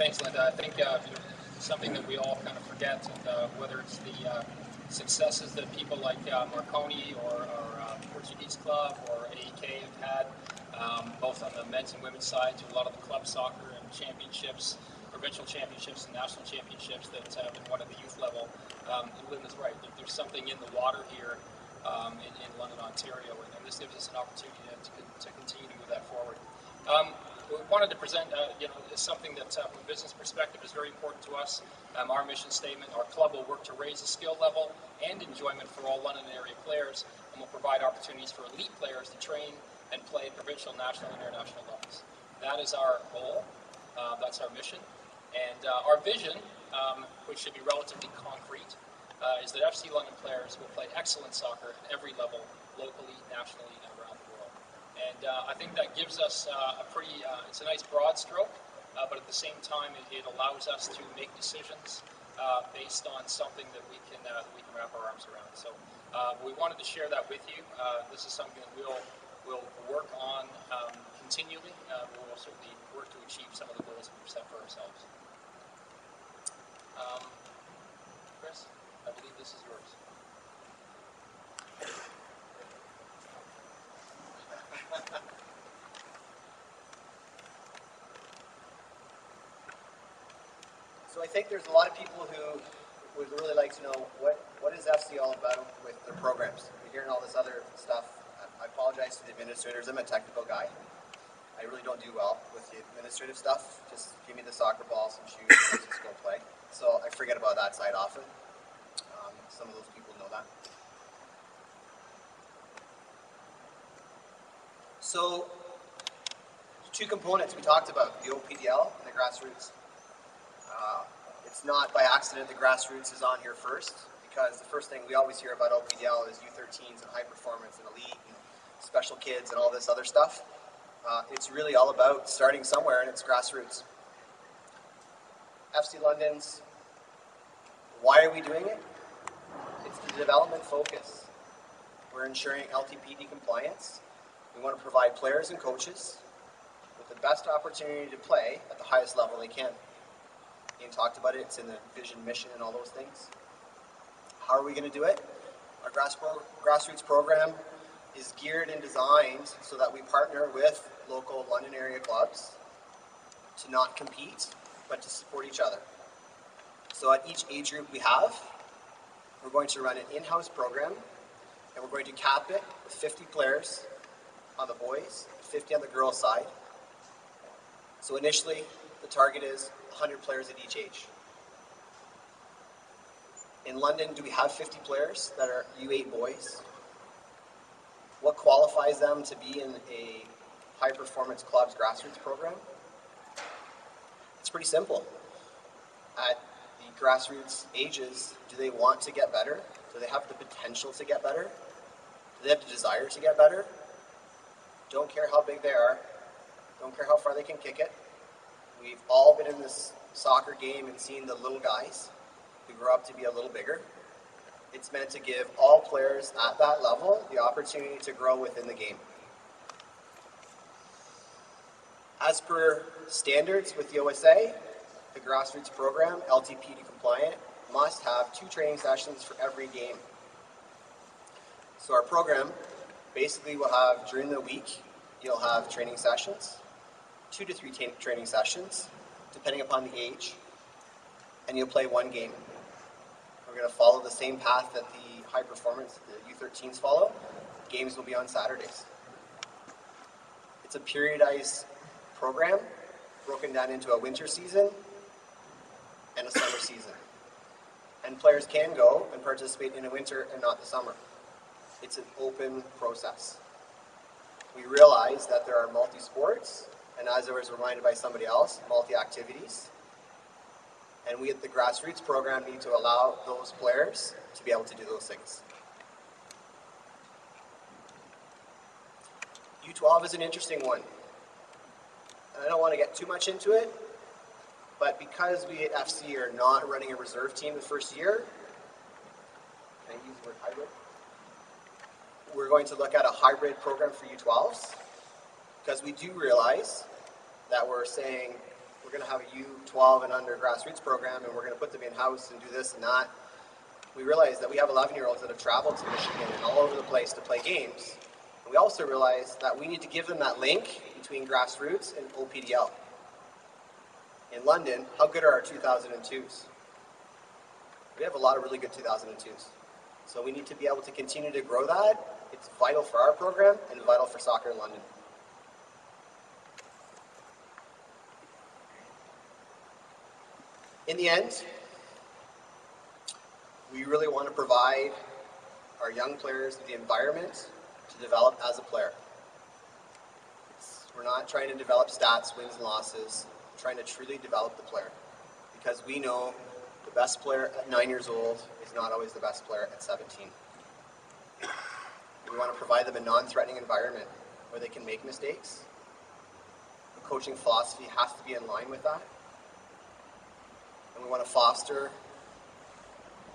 Thanks, Linda. I think something that we all kind of forget, and whether it's the successes that people like Marconi or Portuguese Club or AEK have had, both on the men's and women's side, to a lot of the club soccer and championships, provincial championships and national championships that have been won at the youth level. Linda's right. There's something in the water here in London, Ontario, and this gives us an opportunity to continue to move that forward. We wanted to present, something that, from a business perspective, is very important to us. Our mission statement: our club will work to raise the skill level and enjoyment for all London area players, and will provide opportunities for elite players to train and play at provincial, national, and international levels. That is our goal. That's our mission, and our vision, which should be relatively concrete, is that FC London players will play excellent soccer at every level, locally, nationally, and around the world. And I think that gives us it's a nice broad stroke, but at the same time, it allows us to make decisions based on something that we can wrap our arms around. So we wanted to share that with you. This is something that we'll work on continually. We will certainly work to achieve some of the goals that we've set for ourselves. Chris, I believe this is yours. So I think there's a lot of people who would really like to know what is FC all about with their programs. You're hearing all this other stuff. I apologize to the administrators. I'm a technical guy. I really don't do well with the administrative stuff. Just give me the soccer ball, some shoes, and just go play. So I forget about that side often. Some of those people know that. So, two components we talked about, the OPDL and the grassroots. It's not by accident the grassroots is on here first, because the first thing we always hear about OPDL is U13s and high performance and elite and special kids and all this other stuff. It's really all about starting somewhere, and it's grassroots. FC London's, why are we doing it? It's the development focus. We're ensuring LTPD compliance. We want to provide players and coaches with the best opportunity to play at the highest level they can. Ian talked about it. It's in the vision, mission, and all those things. How are we going to do it? Our grassroots program is geared and designed so that we partner with local London area clubs to not compete, but to support each other. So at each age group we have, we're going to run an in-house program, and we're going to cap it with 50 players on the boys, 50 on the girls' side. So initially, the target is 100 players at each age. In London, do we have 50 players that are U8 boys? What qualifies them to be in a high-performance club's grassroots program? It's pretty simple. At the grassroots ages, do they want to get better? Do they have the potential to get better? Do they have the desire to get better? Don't care how big they are. Don't care how far they can kick it. We've all been in this soccer game and seen the little guys who grow up to be a little bigger. It's meant to give all players at that level the opportunity to grow within the game. As per standards with the OSA, the grassroots program, LTPD compliant, must have 2 training sessions for every game. So our program basically will have, during the week, you'll have training sessions, 2 to 3 training sessions, depending upon the age, and you'll play 1 game. We're going to follow the same path that the high performance, the U13s follow. Games will be on Saturdays. It's a periodized program broken down into a winter season and a summer season. And players can go and participate in the winter and not the summer. It's an open process. We realize that there are multi-sports, and as I was reminded by somebody else, multi-activities. And we at the grassroots program need to allow those players to be able to do those things. U12 is an interesting one. And I don't want to get too much into it, but because we at FC are not running a reserve team the first year, can I use the word hybrid? We're going to look at a hybrid program for U12s, because we do realize that we're we're going to have a U12 and under grassroots program, and we're going to put them in-house and do this and that. We realized that we have 11-year-olds that have traveled to Michigan and all over the place to play games. And we also realized that we need to give them that link between grassroots and OPDL. In London, how good are our 2002s? We have a lot of really good 2002s. So we need to be able to continue to grow that. It's vital for our program and vital for soccer in London. In the end, we really want to provide our young players the environment to develop as a player. We're not trying to develop stats, wins and losses. We're trying to truly develop the player. Because we know the best player at 9 years old is not always the best player at 17. We want to provide them a non-threatening environment where they can make mistakes. The coaching philosophy has to be in line with that. And we want to foster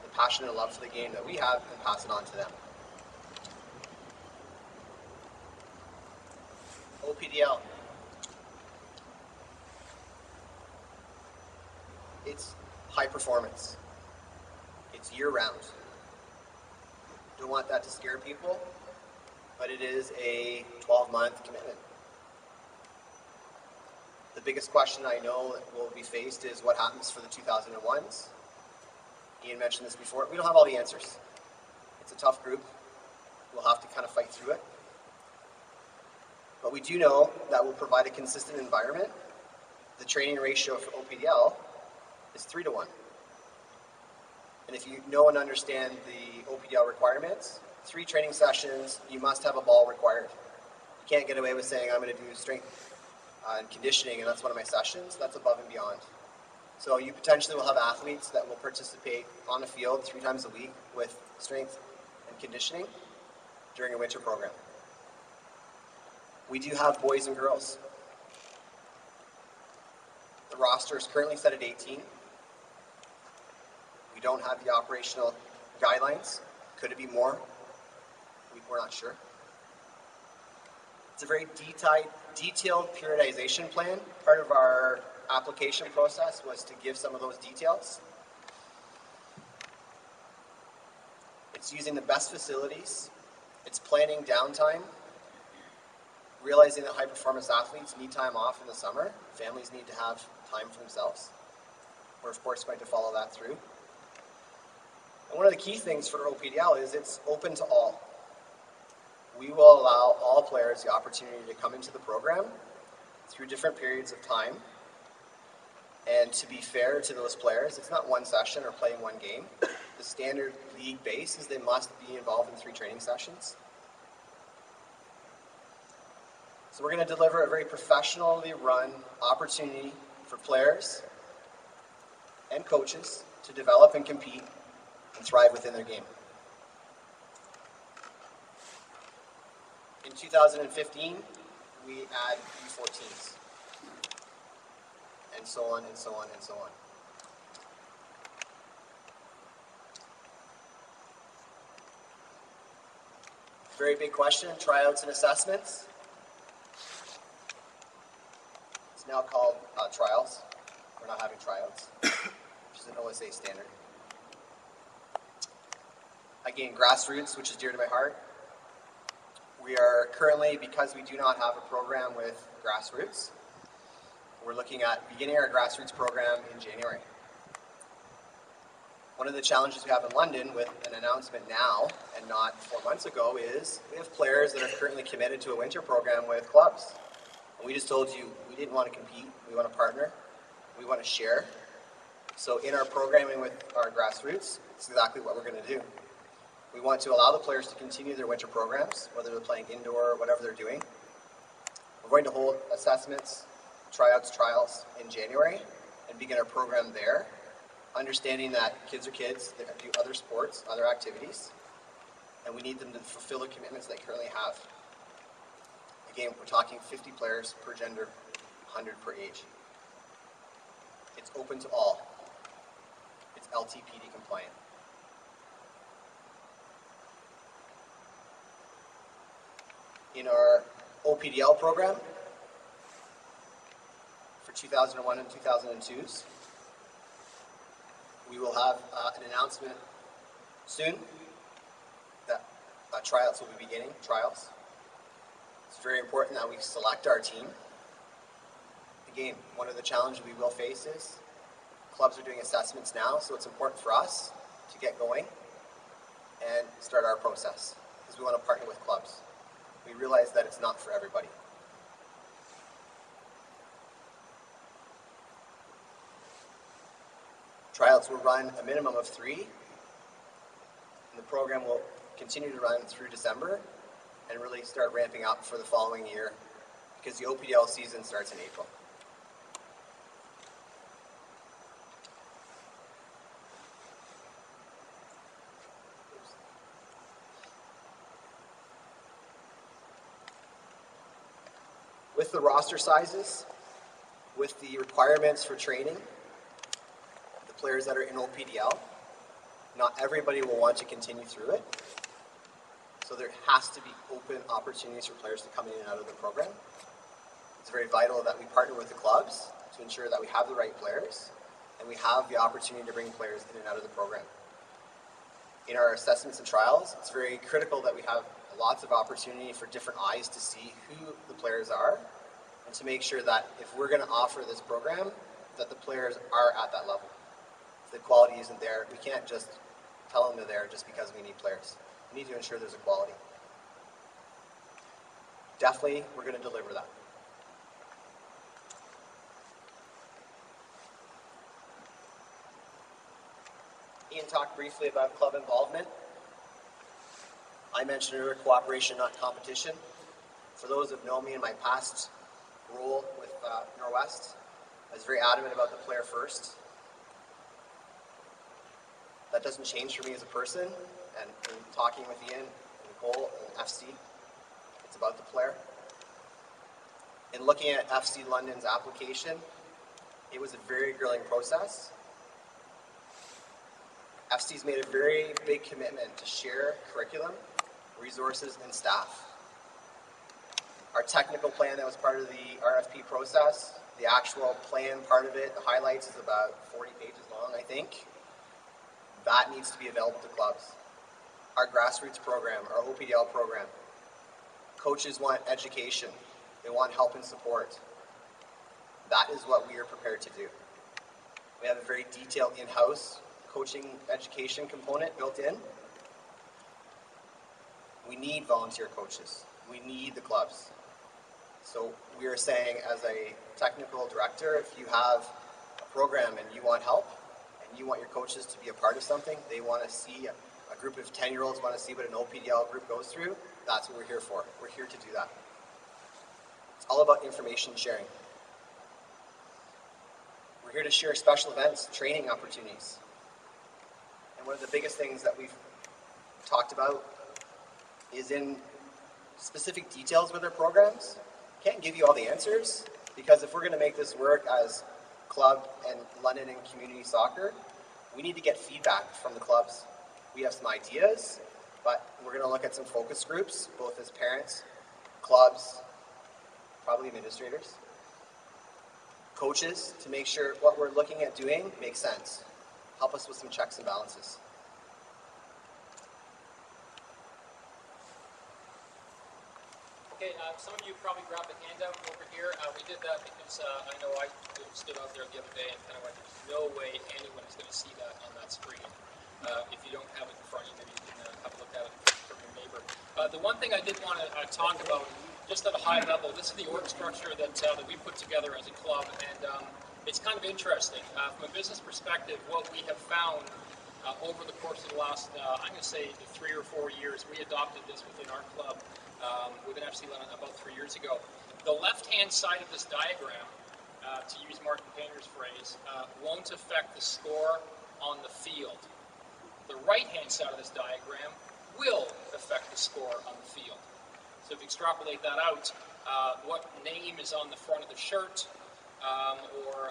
the passion and love for the game that we have and pass it on to them. OPDL. It's high performance. It's year-round. Don't want that to scare people, but it is a 12-month commitment. The biggest question I know that will be faced is what happens for the 2001s. Ian mentioned this before. We don't have all the answers. It's a tough group. We'll have to kind of fight through it. But we do know that we'll provide a consistent environment. The training ratio for OPDL is 3-to-1. And if you know and understand the OPDL requirements, 3 training sessions, you must have a ball required. You can't get away with saying, I'm going to do strength and conditioning, and that's one of my sessions. That's above and beyond. So you potentially will have athletes that will participate on the field 3 times a week with strength and conditioning during a winter program. We do have boys and girls. The roster is currently set at 18. We don't have the operational guidelines. Could it be more? We're not sure. It's a very detailed periodization plan. Part of our application process was to give some of those details. It's using the best facilities. It's planning downtime. Realizing that high-performance athletes need time off in the summer. Families need to have time for themselves. We're, of course, going to follow that through. And one of the key things for OPDL is it's open to all. We will allow all players the opportunity to come into the program through different periods of time. And to be fair to those players, it's not one session or playing one game. The standard league base is they must be involved in 3 training sessions. So we're going to deliver a very professionally run opportunity for players and coaches to develop and compete and thrive within their game. In 2015, we add U14s, and so on and so on and so on. Very big question, tryouts and assessments. It's now called trials. We're not having tryouts, which is an OSA standard. Again, grassroots, which is dear to my heart. We are currently, because we do not have a program with grassroots, we're looking at beginning our grassroots program in January. One of the challenges we have in London with an announcement now and not 4 months ago is we have players that are currently committed to a winter program with clubs. And we just told you we didn't want to compete, we want to partner, we want to share. So in our programming with our grassroots, it's exactly what we're going to do. We want to allow the players to continue their winter programs, whether they're playing indoor or whatever they're doing. We're going to hold assessments, tryouts, trials in January and begin our program there, understanding that kids are kids, they do other sports, other activities, and we need them to fulfill the commitments they currently have. Again, we're talking 50 players per gender, 100 per age. It's open to all. It's LTPD compliant. In our OPDL program, for 2001 and 2002s. We will have an announcement soon that tryouts will be beginning, trials. It's very important that we select our team. Again, one of the challenges we will face is clubs are doing assessments now, so it's important for us to get going and start our process because we want to partner with clubs. We realize that it's not for everybody. Tryouts will run a minimum of 3, and the program will continue to run through December and really start ramping up for the following year because the OPDL season starts in April. With the roster sizes, with the requirements for training, the players that are in OPDL, not everybody will want to continue through it. So there has to be open opportunities for players to come in and out of the program. It's very vital that we partner with the clubs to ensure that we have the right players and we have the opportunity to bring players in and out of the program. In our assessments and trials, it's very critical that we have lots of opportunity for different eyes to see who the players are and to make sure that if we're going to offer this program, that the players are at that level. If the quality isn't there, we can't just tell them they're there just because we need players. We need to ensure there's a quality. Definitely, we're going to deliver that. Ian talked briefly about club involvement. I mentioned earlier cooperation, not competition. For those that know me in my past role with Norwest, I was very adamant about the player first. That doesn't change for me as a person, and in talking with Ian, and Nicole, and FC, it's about the player. In looking at FC London's application, it was a very grueling process. FC's made a very big commitment to share curriculum, resources, and staff. Our technical plan that was part of the RFP process, the actual plan part of it, the highlights is about 40 pages long, I think. That needs to be available to clubs. Our grassroots program, our OPDL program. Coaches want education. They want help and support. That is what we are prepared to do. We have a very detailed in-house coaching education component built in. We need volunteer coaches. We need the clubs. So we are saying, as a technical director, if you have a program and you want help, and you want your coaches to be a part of something, they want to see a group of 10-year-olds want to see what an OPDL group goes through, that's what we're here for. We're here to do that. It's all about information sharing. We're here to share special events, training opportunities. And one of the biggest things that we've talked about is in specific details with our programs. Can't give you all the answers, because if we're going to make this work as club and London and community soccer, we need to get feedback from the clubs. We have some ideas, but we're going to look at some focus groups, both as parents, clubs, probably administrators, coaches, to make sure what we're looking at doing makes sense. Help us with some checks and balances. Okay, some of you probably grabbed a handout over here. We did that because I know I stood out there the other day and kind of went, there's no way anyone is going to see that on that screen. If you don't have it in front of you, maybe you can have a look at it from your neighbor. The one thing I did want to talk about, just at a high level, this is the org structure that we put together as a club, and it's kind of interesting. From a business perspective, what we have found over the course of the last, I'm going to say, 3 or 4 years, we adopted this within our club, within FC London about 3 years ago. The left-hand side of this diagram, to use Martin Painter's phrase, won't affect the score on the field. The right-hand side of this diagram will affect the score on the field. So if you extrapolate that out, what name is on the front of the shirt, or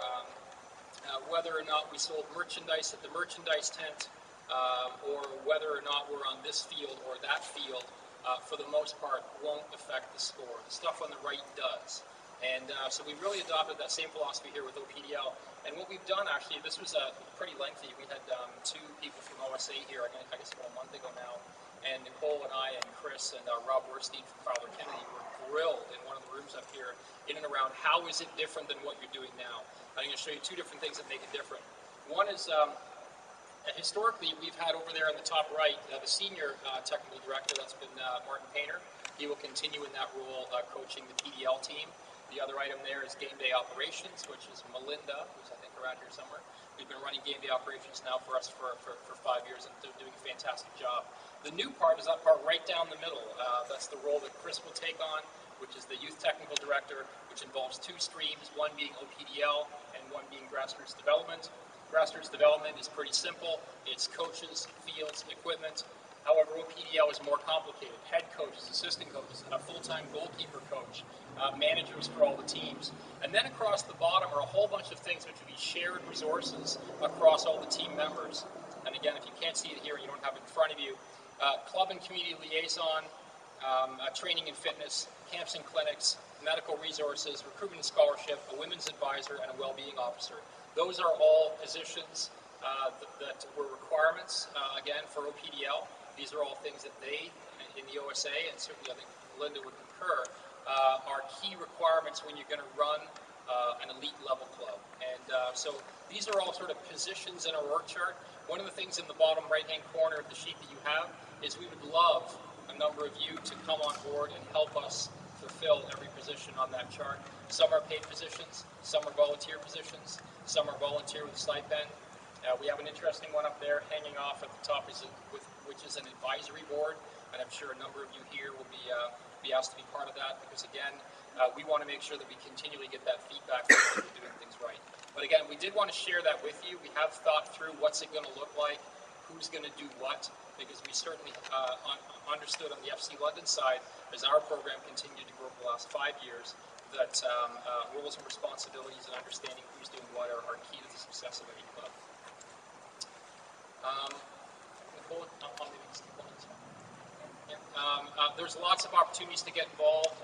whether or not we sold merchandise at the merchandise tent, or whether or not we're on this field or that field, for the most part, won't affect the score. The stuff on the right does. And so we really adopted that same philosophy here with OPDL. And what we've done, actually, this was pretty lengthy. We had 2 people from OSA here, I guess about a month ago now. And Nicole and I and Chris and Rob Werstein from Father Kennedy were grilled in one of the rooms up here in and around how is it different than what you're doing now. I'm going to show you 2 different things that make it different. One is historically we've had over there in the top right the senior technical director, that's been Martin Painter. He will continue in that role coaching the PDL team. The other item there is game day operations, which is Melinda, who's I think around here somewhere. We've been running game day operations now for us for 5 years, and they're doing a fantastic job. The new part is that part right down the middle. That's the role that Chris will take on, which is the youth technical director, which involves 2 streams, one being OPDL and one being grassroots development. Grassroots development is pretty simple. It's coaches, fields, equipment. However, OPDL is more complicated. Head coaches, assistant coaches, a full-time goalkeeper coach, managers for all the teams. And then across the bottom are a whole bunch of things which would be shared resources across all the team members. And again, if you can't see it here and you don't have it in front of you, club and community liaison, training and fitness, camps and clinics, medical resources, recruitment and scholarship, a women's advisor, and a well-being officer. Those are all positions that were requirements, again, for OPDL. These are all things that they, in the OSA, and certainly I think Linda would concur, are key requirements when you're going to run an elite level club. And so these are all sort of positions in our org chart. One of the things in the bottom right-hand corner of the sheet that you have is we would love a number of you to come on board and help us fulfill every position on that chart. Some are paid positions, some are volunteer positions, some are volunteer with a stipend. We have an interesting one up there hanging off at the top, which is an advisory board, and I'm sure a number of you here will be asked to be part of that because, again, we want to make sure that we continually get that feedback from people doing things right. But again, we did want to share that with you. We have thought through what's it going to look like, who's going to do what, because we certainly understood on the FC London side, as our program continued to grow for the last 5 years, that roles and responsibilities and understanding who's doing what are key to the success of any club. Nicole, there's lots of opportunities to get involved.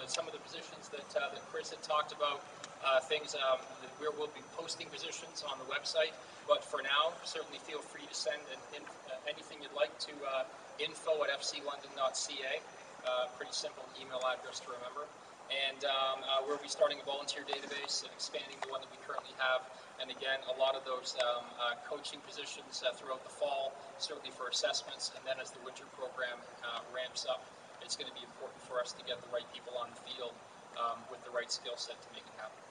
Some of the positions that Chris had talked about, we'll be posting positions on the website. But for now, certainly feel free to send anything you'd like to info@fclondon.ca. Pretty simple email address to remember. And we'll be starting a volunteer database and expanding the one that we currently have. And again, a lot of those coaching positions throughout the fall, certainly for assessments. And then as the winter program ramps up, it's going to be important for us to get the right people on the field with the right skill set to make it happen.